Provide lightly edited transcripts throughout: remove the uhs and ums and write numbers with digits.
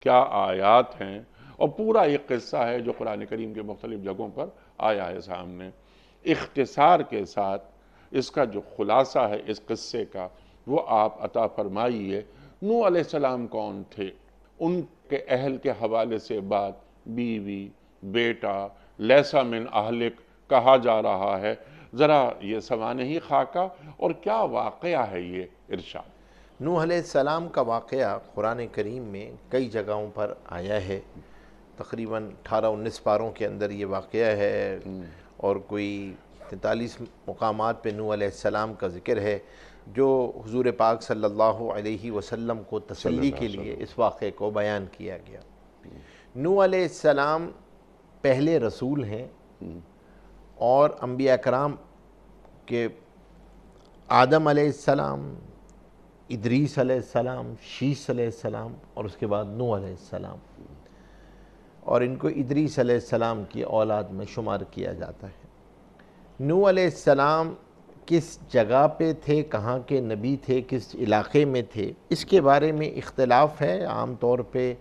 کیا آیات ہیں، اور پورا ایک قصہ ہے جو قرآن کریم کے مختلف جگہوں پر آیا ہے سامنے۔ اختصار کے ساتھ اس کا جو خلاصہ ہے اس قصے کا وہ آپ عطا فرمائیے۔ نوح علیہ السلام کون تھے؟ ان کے اہل کے حوالے سے بات، بیوی، بیٹا، لیسا من اہلک کہا جا رہا ہے۔ ذرا یہ سوانحی خاکہ اور کیا واقعہ ہے یہ ارشاد۔ نوح علیہ السلام کا واقعہ قرآن کریم میں کئی جگہوں پر آیا ہے، تقریباً 18-19 پاروں کے اندر یہ واقعہ ہے، اور کوئی 43 مقامات پہ نوح علیہ السلام کا ذکر ہے، جو حضور پاک صلی اللہ علیہ وسلم کو تسلی کے لیے اس واقعے کو بیان کیا گیا۔ نوح علیہ السلام پہلے رسول ہیں، اور انبیاء کرام کے آدم علیہ السلام، ادریس علیہ السلام، شیس علیہ السلام، اور اس کے بعد نوح علیہ السلام، اور ان کو ادریس علیہ السلام کی اولاد میں شمار کیا جاتا ہے۔ نوح علیہ السلام کس جگہ پہ تھے، کہاں کے نبی تھے، کس علاقے میں تھے، اس کے بارے میں اختلاف ہے۔ عام طور پہ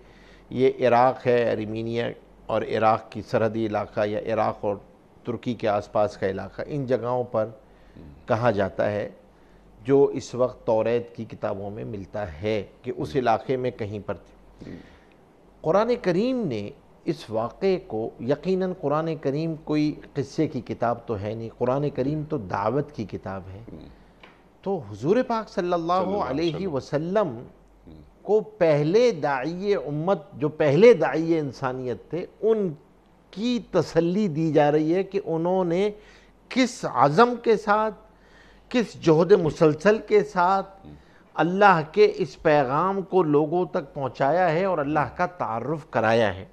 یہ عراق ہے، ارمینیا اور عراق کی سرحدی علاقہ، یا عراق اور ترکی کے آس پاس کا علاقہ، ان جگہوں پر کہا جاتا ہے، جو اس وقت توریت کی کتابوں میں ملتا ہے کہ اس علاقے میں کہیں پر تھے۔ قرآن کریم نے اس واقعے کو، یقیناً قرآن کریم کوئی قصے کی کتاب تو ہے نہیں، قرآن کریم تو دعوت کی کتاب ہے، تو حضور پاک صلی اللہ علیہ وسلم کو پہلے داعی امت، جو پہلے داعی انسانیت تھے، ان کی تسلی دی جا رہی ہے کہ انہوں نے کس عزم کے ساتھ، کس جہد مسلسل کے ساتھ اللہ کے اس پیغام کو لوگوں تک پہنچایا ہے اور اللہ کا تعارف کرایا ہے۔